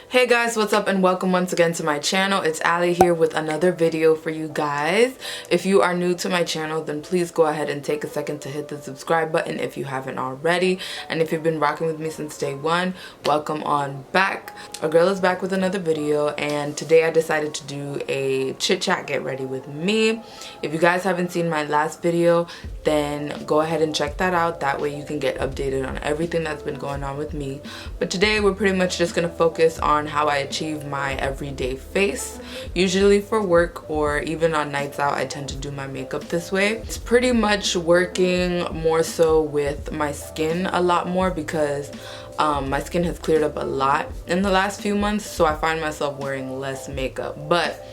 Hey guys, what's up and welcome once again to my channel. It's Ali here with another video for you guys. If you are new to my channel, then please go ahead and take a second to hit the subscribe button if you haven't already. And if you've been rocking with me since day one, welcome on back. Our girl is back with another video, and today I decided to do a chit chat get ready with me. If you guys haven't seen my last video, then go ahead and check that out. That way you can get updated on everything that's been going on with me. But today we're pretty much just gonna focus on how I achieve my everyday face. Usually for work or even on nights out, I tend to do my makeup this way. It's pretty much working more so with my skin a lot more because my skin has cleared up a lot in the last few months, so I find myself wearing less makeup. But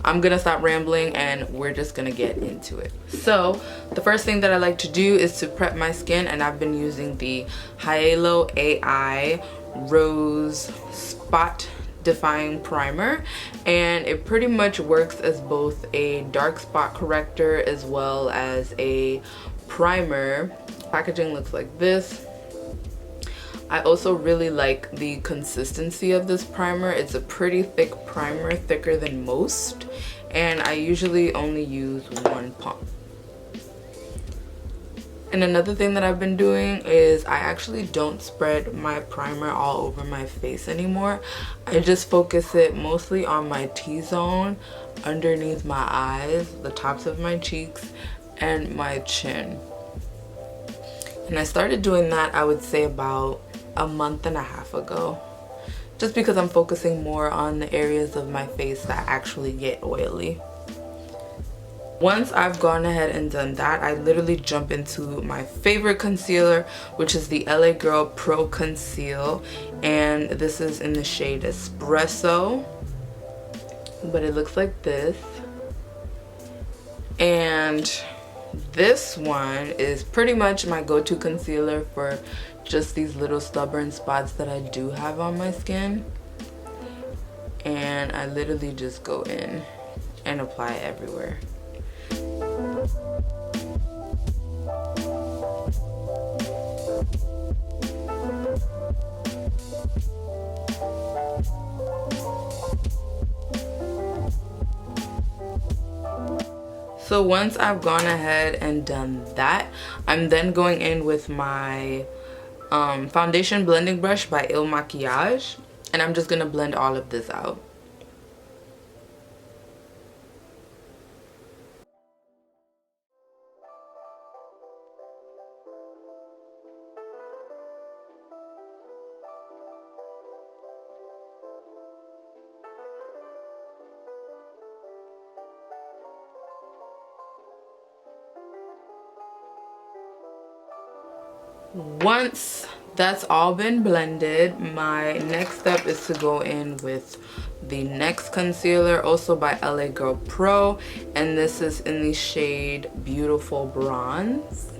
I'm gonna stop rambling and we're just gonna get into it. So the first thing that I like to do is to prep my skin, and I've been using the Hyalo AI Rose Spot Defying Primer, and it pretty much works as both a dark spot corrector as well as a primer. Packaging looks like this. I also really like the consistency of this primer. It's a pretty thick primer, thicker than most, and I usually only use one pump. And another thing that I've been doing is I actually don't spread my primer all over my face anymore. I just focus it mostly on my T-zone, underneath my eyes, the tops of my cheeks, and my chin. And I started doing that, I would say, about a month and a half ago, just because I'm focusing more on the areas of my face that actually get oily. Once I've gone ahead and done that, I literally jump into my favorite concealer, which is the LA Girl Pro Conceal, and this is in the shade Espresso, but it looks like this. And this one is pretty much my go-to concealer for just these little stubborn spots that I do have on my skin. And I literally just go in and apply it everywhere. So once I've gone ahead and done that, I'm then going in with my foundation blending brush by Makiage, and I'm just gonna blend all of this out. Once that's all been blended, my next step is to go in with the next concealer, also by LA Girl Pro, and this is in the shade Beautiful Bronze.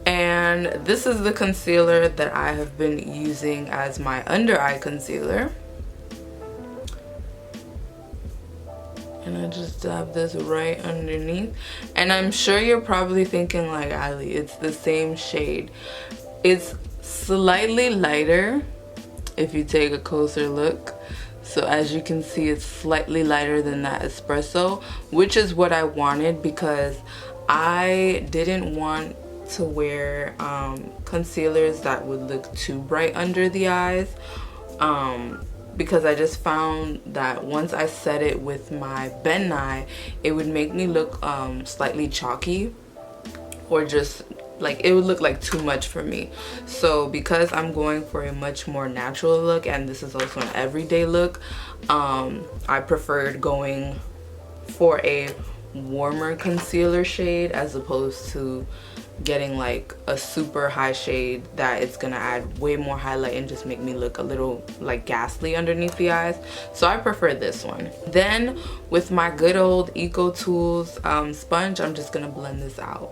And this is the concealer that I have been using as my under eye concealer. And I just dab this right underneath. And I'm sure you're probably thinking, like, Ali, it's the same shade. It's slightly lighter if you take a closer look. So as you can see, it's slightly lighter than that Espresso, which is what I wanted because I didn't want to wear concealers that would look too bright under the eyes. Because I just found that once I set it with my Ben Nye, it would make me look slightly chalky, or just like it would look like too much for me. So because I'm going for a much more natural look, and this is also an everyday look, I preferred going for a warmer concealer shade as opposed to getting like a super high shade that it's gonna add way more highlight and just make me look a little like ghastly underneath the eyes. So I prefer this one. Then with my good old Eco Tools sponge, I'm just gonna blend this out.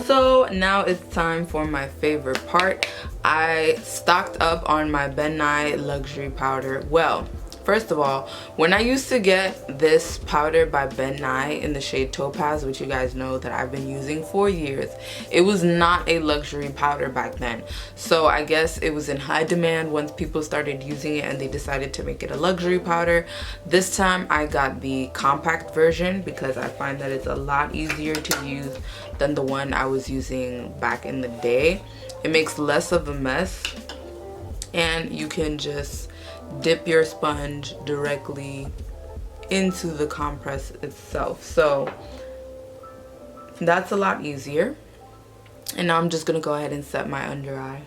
So now it's time for my favorite part. I stocked up on my Ben Nye luxury powder. Well, First of all, when I used to get this powder by Nye in the shade Topaz, which you guys know that I've been using for years, it was not a luxury powder back then. So I guess it was in high demand once people started using it and they decided to make it a luxury powder. This time I got the compact version because I find that it's a lot easier to use than the one I was using back in the day. It makes less of a mess and you can just dip your sponge directly into the compress itself. So that's a lot easier. And now I'm just gonna go ahead and set my under eye.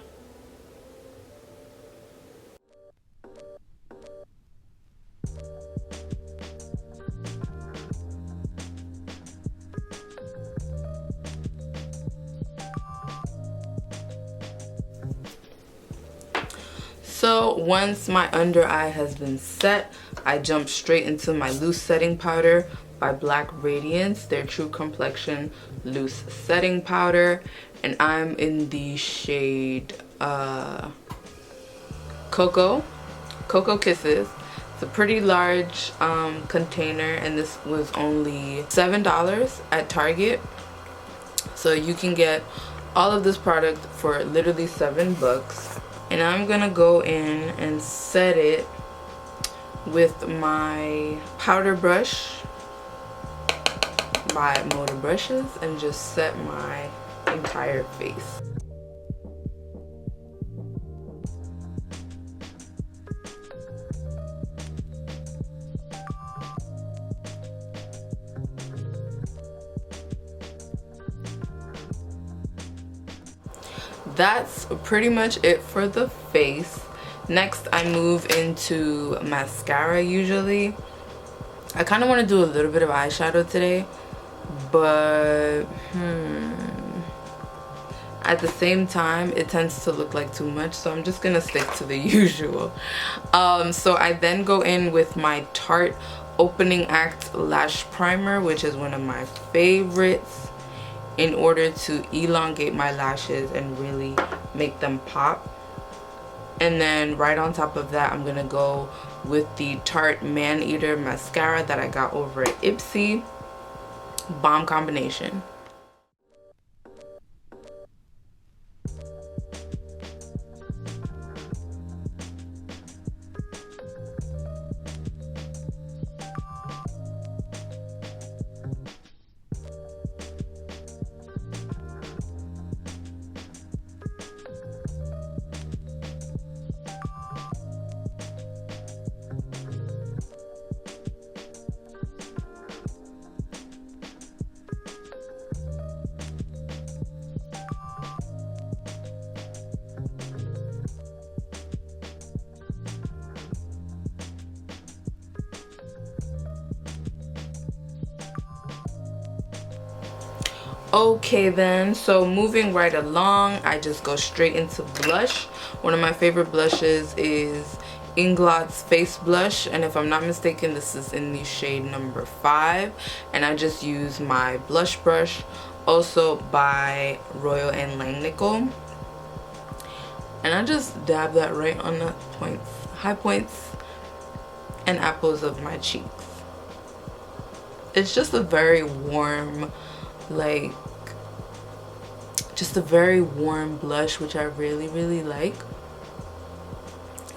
So once my under eye has been set, I jump straight into my loose setting powder by Black Radiance, their True Complexion Loose Setting Powder. And I'm in the shade Cocoa Kisses. It's a pretty large container, and this was only $7 at Target. So you can get all of this product for literally $7. And I'm gonna go in and set it with my powder brush by Motor Brushes and just set my entire face. That's pretty much it for the face. Next I move into mascara. Usually I kind of want to do a little bit of eyeshadow today, but at the same time it tends to look like too much, so I'm just gonna stick to the usual. So I then go in with my Tarte Opening Act Lash Primer, which is one of my favorites, in order to elongate my lashes and really make them pop. And then right on top of that, I'm gonna go with the Tarte Maneater mascara that I got over at Ipsy. Bomb combination. Okay then, so moving right along, I just go straight into blush. One of my favorite blushes is Inglot's Face Blush, and if I'm not mistaken, this is in the shade number 5. And I just use my blush brush, also by Royal and Langnickel. And I just dab that right on the points, high points and apples of my cheeks. It's just a very warm, like, just a very warm blush, which I really like.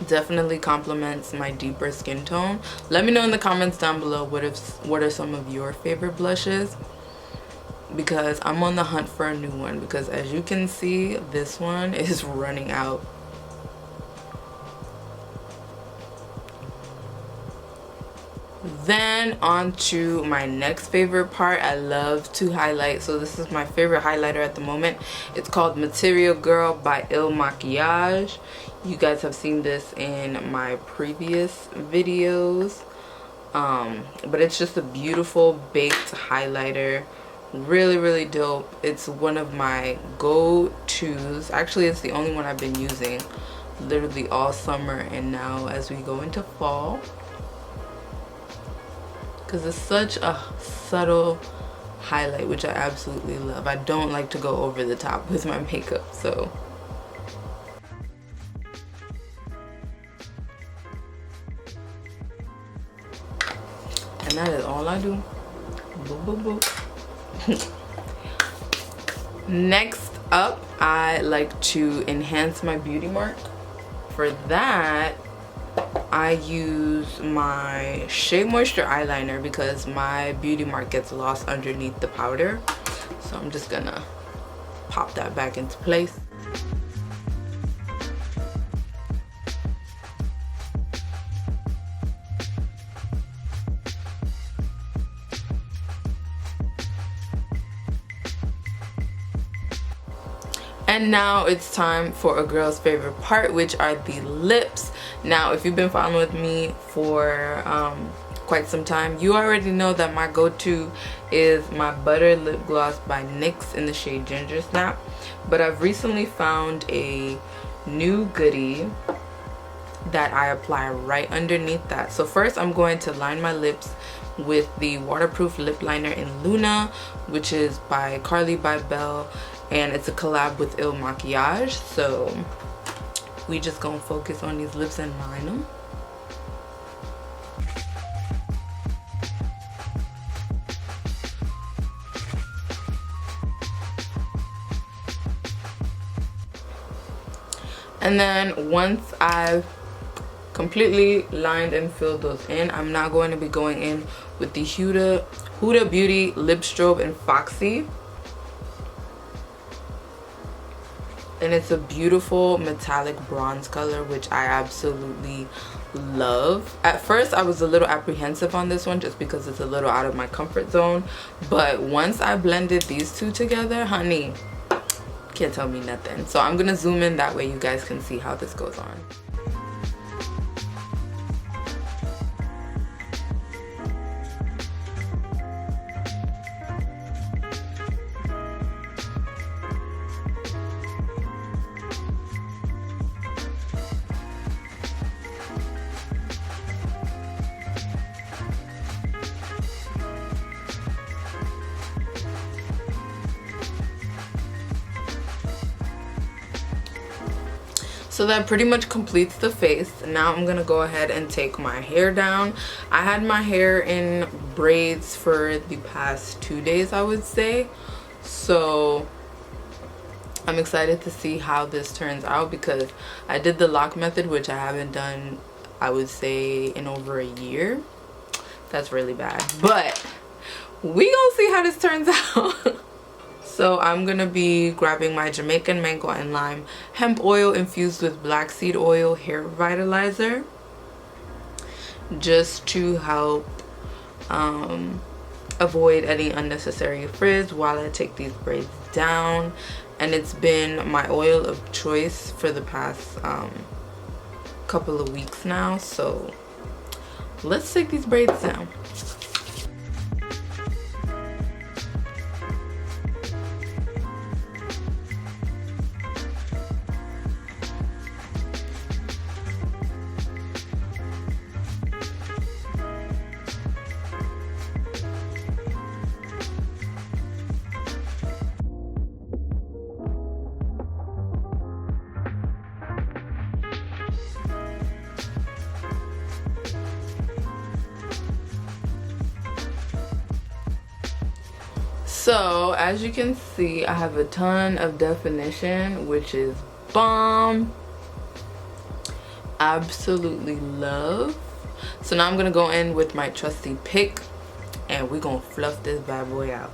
Definitely complements my deeper skin tone. Let me know in the comments down below what are some of your favorite blushes, because I'm on the hunt for a new one, because as you can see, this one is running out. Then on to my next favorite part. I love to highlight, so this is my favorite highlighter at the moment. It's called Material Girl by Makiage. You guys have seen this in my previous videos, but it's just a beautiful baked highlighter. Really dope. It's one of my go-tos. Actually, it's the only one I've been using literally all summer and now as we go into fall, because it's such a subtle highlight, which I absolutely love. I don't like to go over the top with my makeup, so. And that is all I do. Boop, boop, boop. Next up, I like to enhance my beauty mark. For that, I use my Shea Moisture eyeliner because my beauty mark gets lost underneath the powder. So I'm just gonna pop that back into place. And now it's time for a girl's favorite part, which are the lips. Now, if you've been following with me for quite some time, you already know that my go-to is my Butter Lip Gloss by NYX in the shade Ginger Snap. But I've recently found a new goodie that I apply right underneath that. So first I'm going to line my lips with the waterproof lip liner in Luna, which is by Carli Bybel, and it's a collab with Makiage. So we just gonna focus on these lips and line them. And then once I've completely lined and filled those in, I'm now going to be going in with the Huda Beauty Lip Strobe in Foxy. And it's a beautiful metallic bronze color, which I absolutely love. At first I was a little apprehensive on this one just because it's a little out of my comfort zone, but once I blended these two together, honey, can't tell me nothing. So I'm gonna zoom in, that way you guys can see how this goes on. So that pretty much completes the face. Now I'm gonna go ahead and take my hair down. I had my hair in braids for the past 2 days, I would say. So I'm excited to see how this turns out because I did the lock method, which I haven't done, I would say, in over a year. That's really bad, but we gonna see how this turns out. So I'm gonna be grabbing my Jamaican mango and lime hemp oil infused with black seed oil hair revitalizer, just to help avoid any unnecessary frizz while I take these braids down. And it's been my oil of choice for the past couple of weeks now. So let's take these braids down. So as you can see, I have a ton of definition, which is bomb. Absolutely love. So now I'm gonna go in with my trusty pick and we're gonna fluff this bad boy out.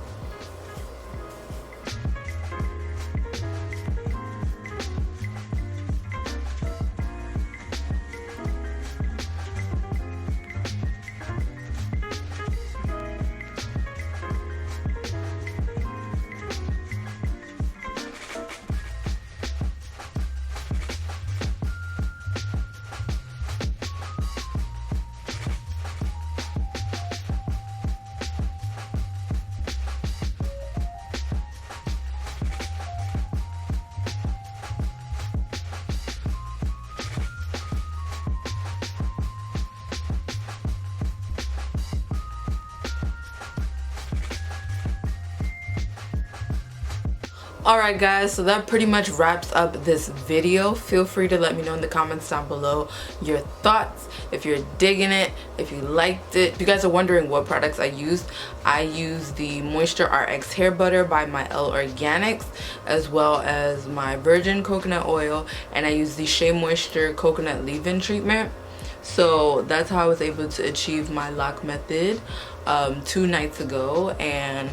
Alright guys, so that pretty much wraps up this video. Feel free to let me know in the comments down below your thoughts. if you're digging it, if you liked it. If you guys are wondering what products I used the Moisture RX hair butter by my L Organics, as well as my virgin coconut oil, and I used the Shea Moisture coconut leave-in treatment. So that's how I was able to achieve my lock method 2 nights ago, and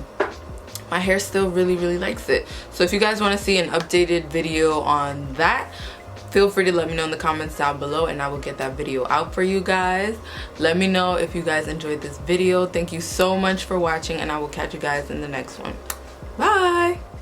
my hair still really likes it. So if you guys want to see an updated video on that, feel free to let me know in the comments down below and I will get that video out for you guys. Let me know if you guys enjoyed this video. Thank you so much for watching, and I will catch you guys in the next one. Bye!